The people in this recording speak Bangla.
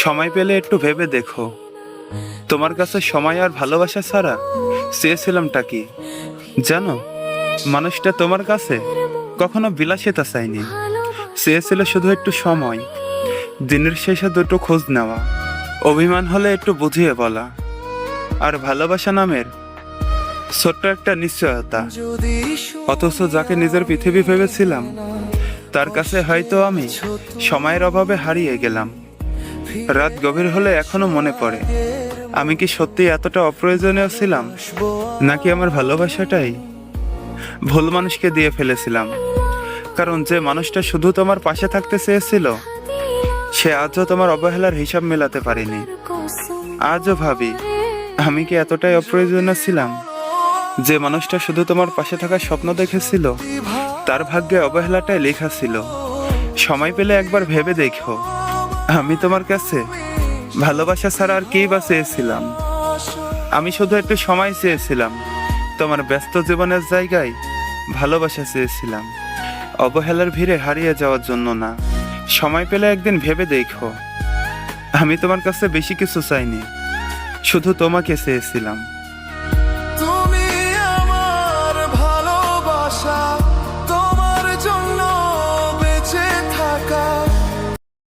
সময় পেলে একটু ভেবে দেখো, তোমার কাছে সময় আর ভালোবাসা ছাড়া চেয়েছিলামটা কি জানো? মানুষটা তোমার কাছে কখনো বিলাসিতা চাইনি, চেয়েছিল শুধু একটু সময়, দিনের শেষে দুটো খোঁজ নেওয়া, অভিমান হলে একটু বুঝিয়ে বলা, আর ভালোবাসা নামের ছোট্ট একটা নিশ্চয়তা। অথচ যাকে নিজের পৃথিবী ভেবেছিলাম, তার কাছে হয়তো আমি সময়ের অভাবে হারিয়ে গেলাম। রাত গভীর হলে এখনো মনে পড়ে, আমি কি সত্যি এতটা অপ্রয়োজনীয় ছিলাম, নাকি আমার ভালোবাসাটাই ভুল মানুষকে দিয়ে ফেলেছিলাম? কারণ যে মানুষটা শুধু তোমার পাশে থাকতে চেয়েছিল, সে আজও তোমার অবহেলার হিসাব মেলাতে পারেনি। আজও ভাবি, আমি কি এতটাই অপ্রয়োজনীয় ছিলাম? যে মানুষটা শুধু তোমার পাশে থাকার স্বপ্ন দেখেছিল, তার ভাগ্যে অবহেলাটাই লেখা ছিল। সময় পেলে একবার ভেবে দেখো, আমি তোমার কাছে ভালোবাসা ছাড়া আর কি বা চেয়েছিলাম? আমি শুধু একটু সময় চেয়েছিলাম, তোমার ব্যস্ত জীবনের জায়গায় ভালোবাসা চেয়েছিলাম, অবহেলার ভিড়ে হারিয়ে যাওয়ার জন্য না। সময় পেলে একদিন ভেবে দেখো, আমি তোমার কাছে বেশি কিছু চাইনি, শুধু তোমাকে চেয়েছিলাম।